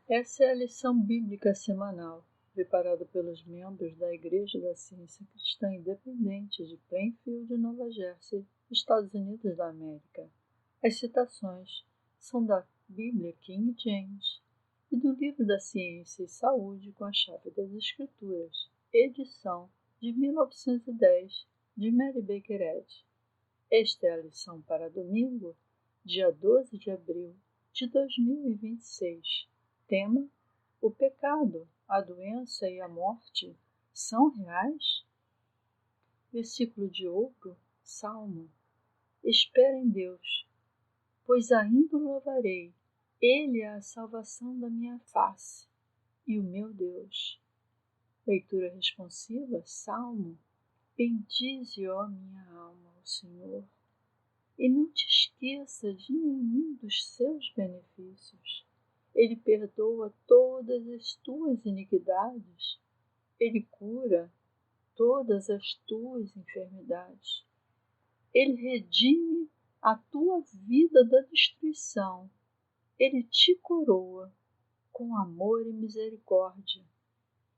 Essa é a lição bíblica semanal, preparada pelos membros da Igreja da Ciência Cristã Independente de Plainfield, Nova Jersey, Estados Unidos da América. As citações são da Bíblia King James e do Livro da Ciência e Saúde com a Chave das Escrituras, edição de 1910, de Mary Baker Eddy. Esta é a lição para domingo, dia 12 de abril de 2026. Tema: o pecado, a doença e a morte são reais? Versículo de ouro, Salmo. Espera em Deus, pois ainda o louvarei. Ele é a salvação da minha face e o meu Deus. Leitura responsiva, Salmo. Bendize, ó minha alma, o Senhor, e não te esqueça de nenhum dos seus benefícios. Ele perdoa todas as tuas iniquidades. Ele cura todas as tuas enfermidades. Ele redime a tua vida da destruição. Ele te coroa com amor e misericórdia.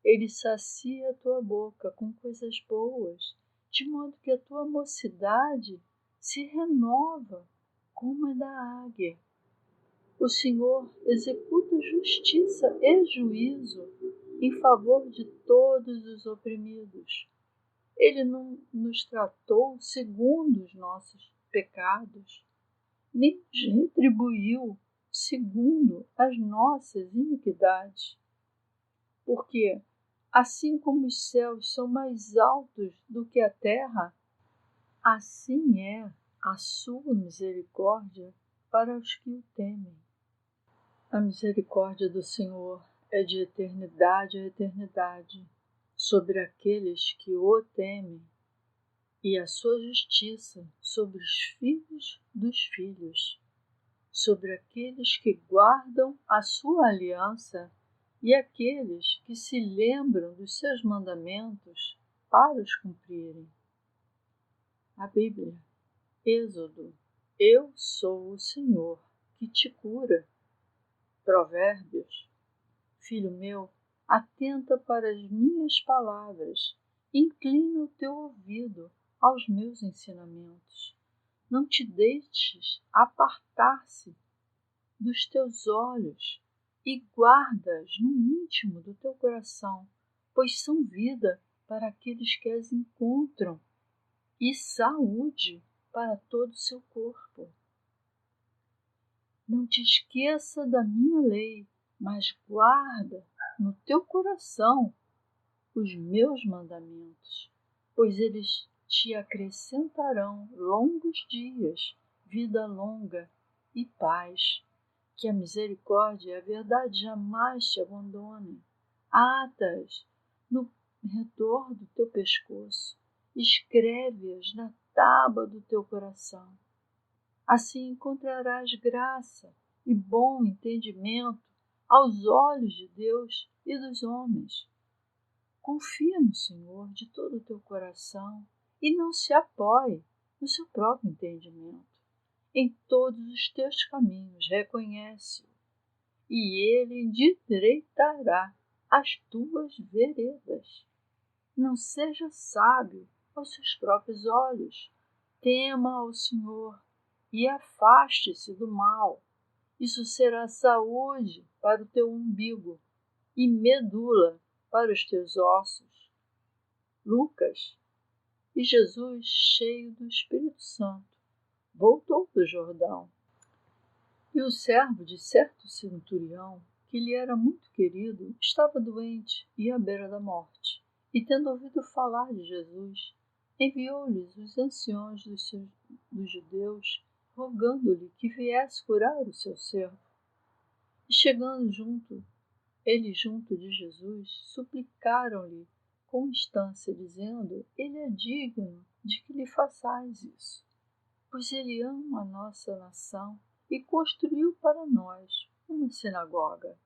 Ele sacia a tua boca com coisas boas, de modo que a tua mocidade se renova como a da águia. O Senhor executa justiça e juízo em favor de todos os oprimidos. Ele não nos tratou segundo os nossos pecados, nem nos retribuiu segundo as nossas iniquidades. Porque, assim como os céus são mais altos do que a terra, assim é a sua misericórdia para os que o temem. A misericórdia do Senhor é de eternidade a eternidade sobre aqueles que o temem, e a sua justiça sobre os filhos dos filhos, sobre aqueles que guardam a sua aliança e aqueles que se lembram dos seus mandamentos para os cumprirem. A Bíblia, Êxodo, eu sou o Senhor que te cura. Provérbios, filho meu, atenta para as minhas palavras, inclina o teu ouvido aos meus ensinamentos. Não te deixes apartar-se dos teus olhos e guarda-as no íntimo do teu coração, pois são vida para aqueles que as encontram e saúde para todo o seu corpo. Não te esqueça da minha lei, mas guarda no teu coração os meus mandamentos, pois eles te acrescentarão longos dias, vida longa e paz. Que a misericórdia e a verdade jamais te abandonem. Ata-as no redor do teu pescoço, escreve-as na tábua do teu coração. Assim encontrarás graça e bom entendimento aos olhos de Deus e dos homens. Confia no Senhor de todo o teu coração e não se apoie no seu próprio entendimento. Em todos os teus caminhos reconhece-o, e ele endireitará as tuas veredas. Não seja sábio aos seus próprios olhos. Tema ao Senhor e afaste-se do mal. Isso será saúde para o teu umbigo e medula para os teus ossos. Lucas. E Jesus, cheio do Espírito Santo, voltou do Jordão. E o servo de certo centurião, que lhe era muito querido, estava doente e à beira da morte. E tendo ouvido falar de Jesus, enviou-lhes os anciões dos judeus, rogando-lhe que viesse curar o seu servo. E chegando junto de Jesus, suplicaram-lhe com instância, dizendo: ele é digno de que lhe façais isso, pois ele ama a nossa nação e construiu para nós uma sinagoga.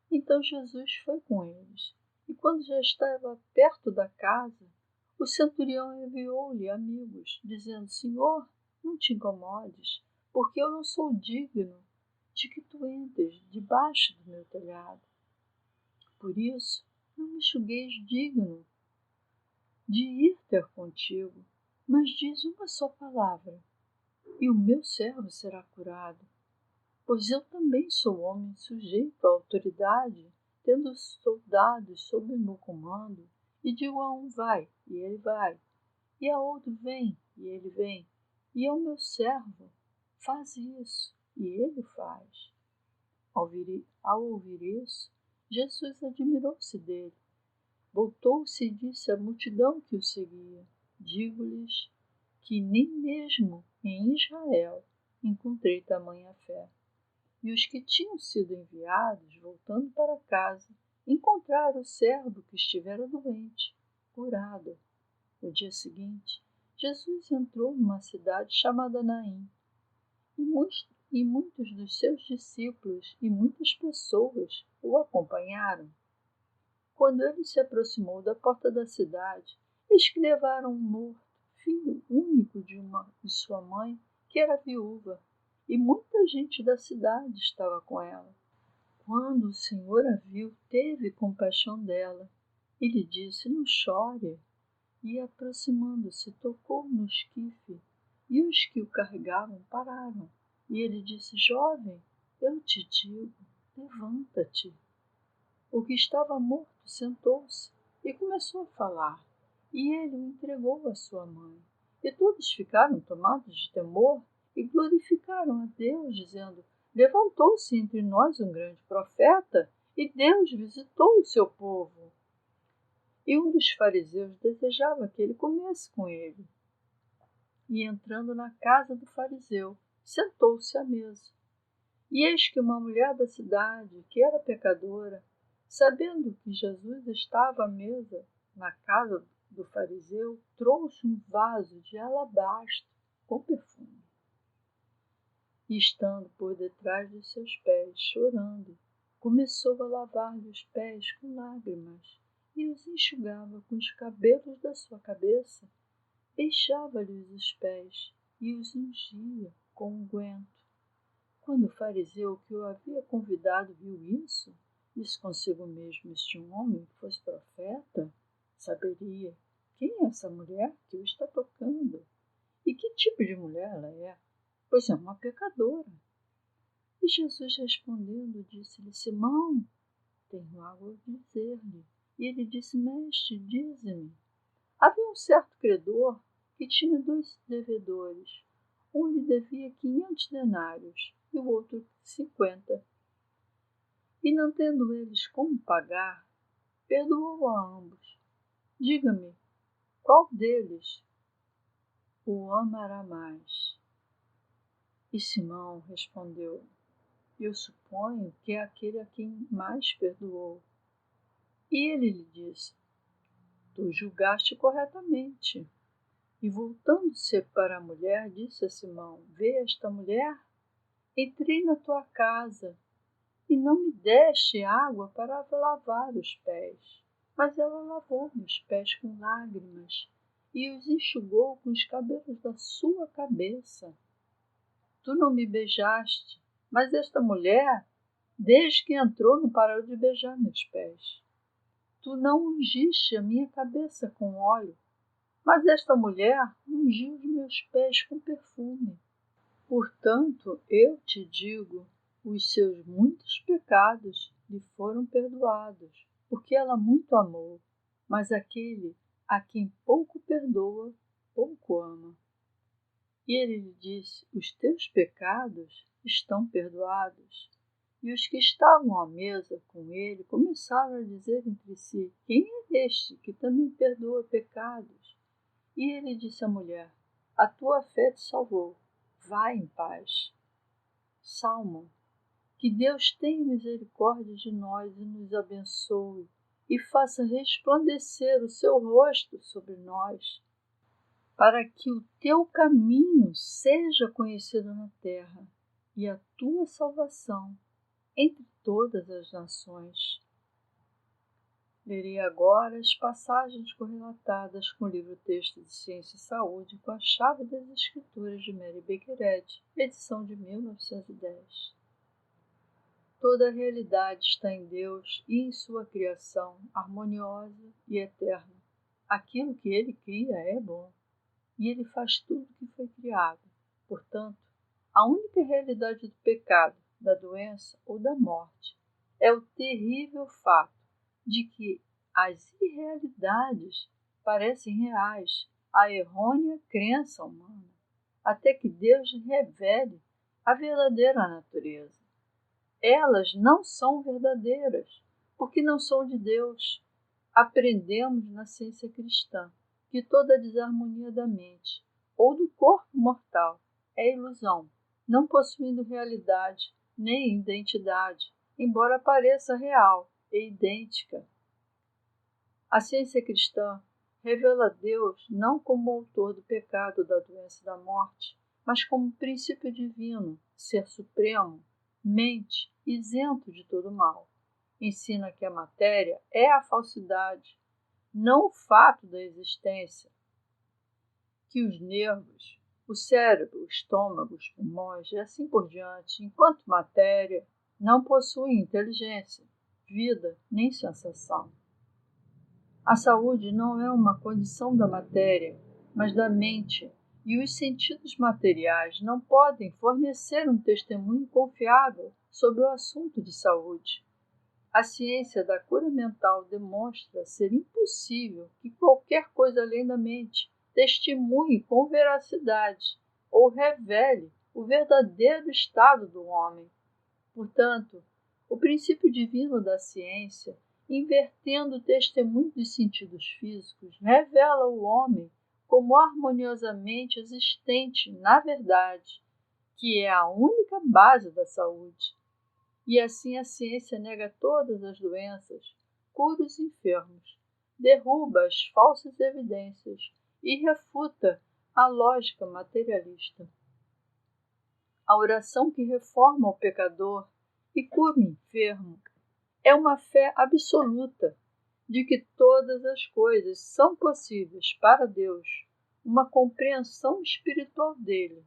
Então Jesus foi com eles, e quando já estava perto da casa, o centurião enviou-lhe amigos, dizendo: Senhor, não te incomodes, porque eu não sou digno de que tu entres debaixo do meu telhado. Por isso, não me julgueis digno de ir ter contigo, mas diz uma só palavra, e o meu servo será curado. Pois eu também sou homem sujeito à autoridade, tendo soldados sob meu comando, e digo a um vai, e ele vai, e a outro vem, e ele vem, e ao meu servo faz isso, e ele faz. Ao ouvir isso, Jesus admirou-se dele. Voltou-se e disse à multidão que o seguia: digo-lhes que nem mesmo em Israel encontrei tamanha fé. E os que tinham sido enviados, voltando para casa, encontraram o servo que estivera doente, curado. No dia seguinte, Jesus entrou numa cidade chamada Naim, e muitos dos seus discípulos e muitas pessoas o acompanharam. Quando ele se aproximou da porta da cidade, eis que levaram um morto, filho único de sua mãe, que era viúva, e muita gente da cidade estava com ela. Quando o Senhor a viu, teve compaixão dela e lhe disse: não chore. E aproximando-se, tocou no esquife, e os que o carregavam pararam. E ele disse: jovem, eu te digo, levanta-te. O que estava morto sentou-se e começou a falar, e ele o entregou à sua mãe. E todos ficaram tomados de temor e glorificaram a Deus, dizendo: levantou-se entre nós um grande profeta, e Deus visitou o seu povo. E um dos fariseus desejava que ele comesse com ele. E entrando na casa do fariseu, sentou-se à mesa. E eis que uma mulher da cidade, que era pecadora, sabendo que Jesus estava à mesa na casa do fariseu, trouxe um vaso de alabastro com perfume. E estando por detrás de seus pés, chorando, começou a lavar-lhe os pés com lágrimas e os enxugava com os cabelos da sua cabeça, beijava-lhes os pés e os ungia com unguento. Quando o fariseu que o havia convidado viu isso, disse consigo mesmo: este homem fosse profeta, saberia quem é essa mulher que o está tocando e que tipo de mulher ela é, pois é uma pecadora. E Jesus respondendo disse-lhe: Simão, tenho algo a dizer-lhe. E ele disse: mestre, dize-me. Havia um certo credor que tinha 2 devedores. Um lhe devia 500 denários e o outro 50. E não tendo eles como pagar, perdoou a ambos. Diga-me, qual deles o amará mais? E Simão respondeu: eu suponho que é aquele a quem mais perdoou. E ele lhe disse: tu julgaste corretamente. E voltando-se para a mulher, disse a Simão: vê esta mulher? Entrei na tua casa e não me deste água para lavar os pés, mas ela lavou meus pés com lágrimas e os enxugou com os cabelos da sua cabeça. Tu não me beijaste, mas esta mulher, desde que entrou, não parou de beijar meus pés. Tu não ungiste a minha cabeça com óleo, mas esta mulher ungiu os meus pés com perfume. Portanto, eu te digo, os seus muitos pecados lhe foram perdoados, porque ela muito amou, mas aquele a quem pouco perdoa, pouco ama. E ele lhe disse: os teus pecados estão perdoados. E os que estavam à mesa com ele começaram a dizer entre si: quem é este que também perdoa pecados? E ele disse à mulher: a tua fé te salvou, vai em paz. Salmo. Que Deus tenha misericórdia de nós e nos abençoe, e faça resplandecer o seu rosto sobre nós, para que o teu caminho seja conhecido na terra, e a tua salvação entre todas as nações. Lerei agora as passagens correlatadas com o livro Texto de Ciência e Saúde com a Chave das Escrituras de Mary Baker Eddy, edição de 1910. Toda a realidade está em Deus e em sua criação harmoniosa e eterna. Aquilo que Ele cria é bom, e Ele faz tudo que foi criado. Portanto, a única realidade do pecado, da doença ou da morte é o terrível fato de que as irrealidades parecem reais, a errônea crença humana, até que Deus revele a verdadeira natureza. Elas não são verdadeiras, porque não são de Deus. Aprendemos na ciência cristã que toda desarmonia da mente ou do corpo mortal é ilusão, não possuindo realidade nem identidade, embora pareça real e idêntica. A ciência cristã revela Deus não como autor do pecado, da doença e da morte, mas como princípio divino, ser supremo, mente, isento de todo mal. Ensina que a matéria é a falsidade, não o fato da existência, que os nervos, o cérebro, o estômago, os pulmões e assim por diante, enquanto matéria, não possuem inteligência, vida nem sensação. A saúde não é uma condição da matéria, mas da mente, e os sentidos materiais não podem fornecer um testemunho confiável sobre o assunto de saúde. A ciência da cura mental demonstra ser impossível que qualquer coisa além da mente testemunhe com veracidade ou revele o verdadeiro estado do homem. Portanto, o princípio divino da ciência, invertendo o testemunho dos sentidos físicos, revela o homem como harmoniosamente existente na verdade, que é a única base da saúde. E assim a ciência nega todas as doenças, cura os enfermos, derruba as falsas evidências e refuta a lógica materialista. A oração que reforma o pecador e cura o enfermo é uma fé absoluta de que todas as coisas são possíveis para Deus, uma compreensão espiritual dele,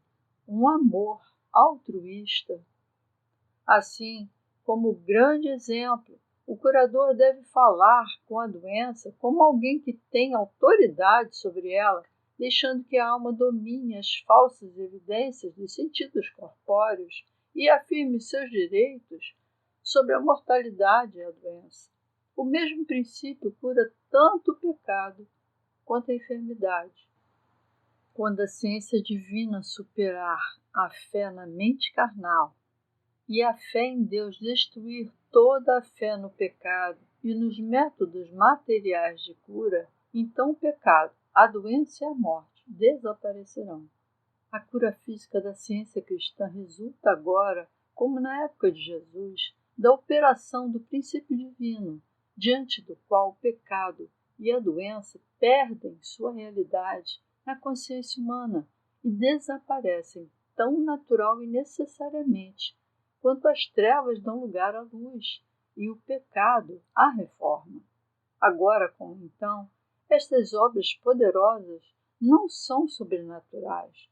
um amor altruísta. Assim, como grande exemplo, o curador deve falar com a doença como alguém que tem autoridade sobre ela, deixando que a alma domine as falsas evidências dos sentidos corpóreos e afirme seus direitos sobre a mortalidade e a doença. O mesmo princípio cura tanto o pecado quanto a enfermidade. Quando a ciência divina superar a fé na mente carnal e a fé em Deus destruir toda a fé no pecado e nos métodos materiais de cura, então o pecado, a doença e a morte desaparecerão. A cura física da ciência cristã resulta agora, como na época de Jesus, da operação do princípio divino, diante do qual o pecado e a doença perdem sua realidade na consciência humana e desaparecem tão natural e necessariamente quanto as trevas dão lugar à luz e o pecado à reforma. Agora, como então, estas obras poderosas não são sobrenaturais,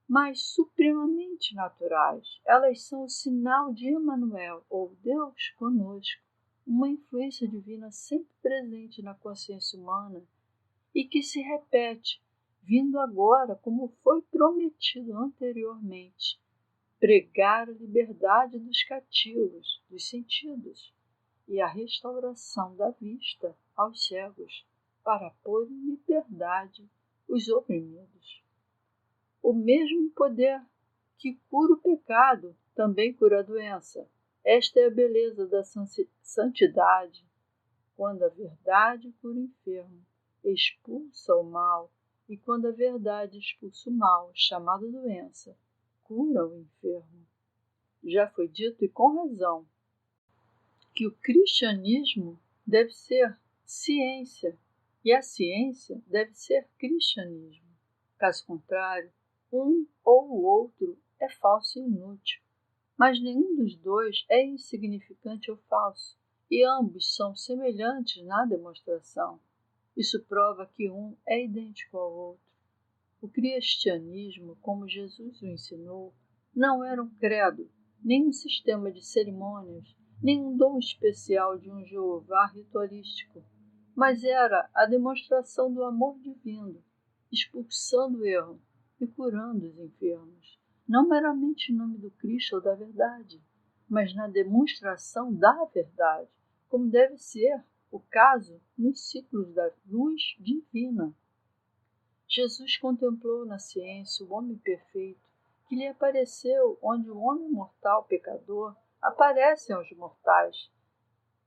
mas supremamente naturais. Elas são o sinal de Emmanuel, ou Deus conosco, uma influência divina sempre presente na consciência humana e que se repete, vindo agora como foi prometido anteriormente, pregar a liberdade dos cativos, dos sentidos, e a restauração da vista aos cegos, para pôr em liberdade os oprimidos. O mesmo poder que cura o pecado também cura a doença. Esta é a beleza da santidade. Quando a verdade cura o enfermo, expulsa o mal, e quando a verdade expulsa o mal, chamado doença, cura o enfermo. Já foi dito, e com razão, que o cristianismo deve ser ciência, e a ciência deve ser cristianismo. Caso contrário, um ou o outro é falso e inútil, mas nenhum dos dois é insignificante ou falso, e ambos são semelhantes na demonstração. Isso prova que um é idêntico ao outro. O cristianismo, como Jesus o ensinou, não era um credo, nem um sistema de cerimônias, nem um dom especial de um Jeová ritualístico, mas era a demonstração do amor divino, expulsando o erro e curando os enfermos, não meramente em nome do Cristo ou da verdade, mas na demonstração da verdade, como deve ser o caso nos ciclos da luz divina. Jesus contemplou na ciência o homem perfeito, que lhe apareceu onde o homem mortal pecador aparece aos mortais.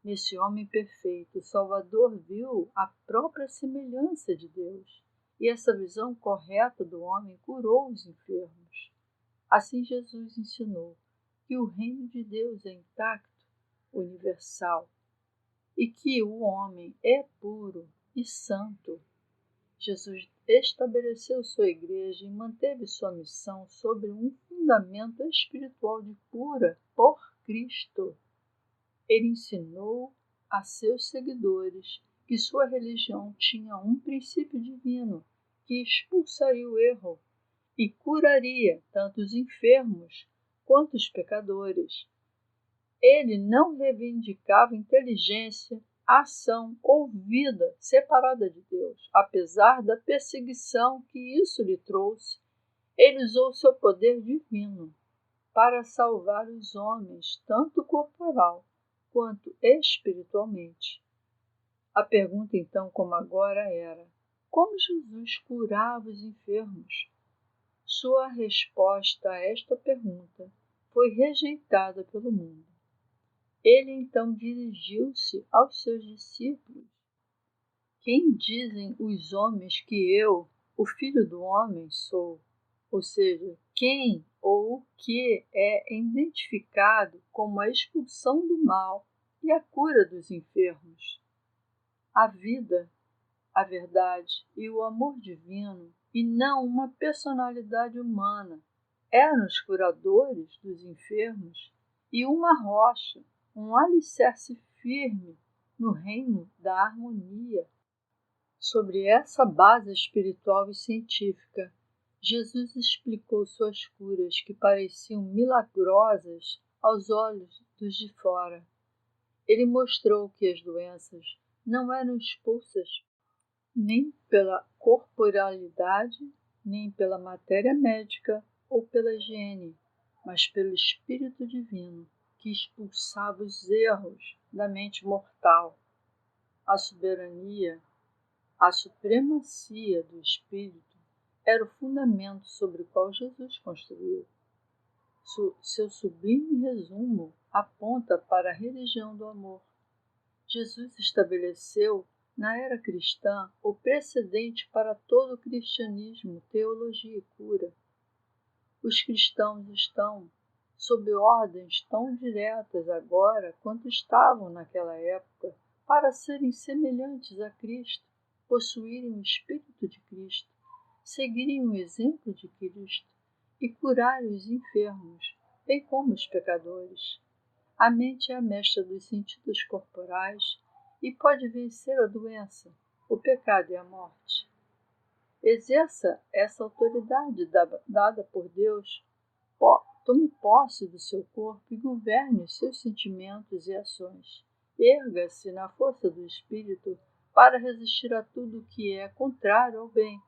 Nesse homem perfeito, o Salvador viu a própria semelhança de Deus, e essa visão correta do homem curou os enfermos. Assim Jesus ensinou que o reino de Deus é intacto, universal, e que o homem é puro e santo. Jesus estabeleceu sua igreja e manteve sua missão sobre um fundamento espiritual de cura por Cristo. Ele ensinou a seus seguidores que sua religião tinha um princípio divino que expulsaria o erro e curaria tanto os enfermos quanto os pecadores. Ele não reivindicava inteligência, ação ou vida separada de Deus. Apesar da perseguição que isso lhe trouxe, ele usou seu poder divino para salvar os homens, tanto corporal quanto espiritualmente. A pergunta então, como agora, era: como Jesus curava os enfermos? Sua resposta a esta pergunta foi rejeitada pelo mundo. Ele então dirigiu-se aos seus discípulos. Quem dizem os homens que eu, o Filho do Homem, sou? Ou seja, quem ou o que é identificado como a expulsão do mal e a cura dos enfermos. A vida, a verdade e o amor divino, e não uma personalidade humana, eram os curadores dos enfermos e uma rocha, um alicerce firme no reino da harmonia. Sobre essa base espiritual e científica, Jesus explicou suas curas que pareciam milagrosas aos olhos dos de fora. Ele mostrou que as doenças não eram expulsas nem pela corporalidade, nem pela matéria médica ou pela higiene, mas pelo Espírito Divino, que expulsava os erros da mente mortal. A soberania, a supremacia do Espírito era o fundamento sobre o qual Jesus construiu. Seu sublime resumo aponta para a religião do amor. Jesus estabeleceu, na era cristã, o precedente para todo o cristianismo, teologia e cura. Os cristãos estão sob ordens tão diretas agora quanto estavam naquela época para serem semelhantes a Cristo, possuírem o Espírito de Cristo, seguirem o exemplo de Cristo e curarem os enfermos, bem como os pecadores. A mente é a mestra dos sentidos corporais e pode vencer a doença, o pecado e a morte. Exerça essa autoridade dada por Deus, tome posse do seu corpo e governe os seus sentimentos e ações. Erga-se na força do Espírito para resistir a tudo que é contrário ao bem.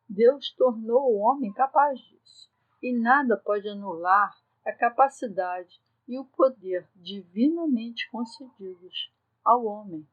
Deus tornou o homem capaz disso, e nada pode anular a capacidade e o poder divinamente concedidos ao homem.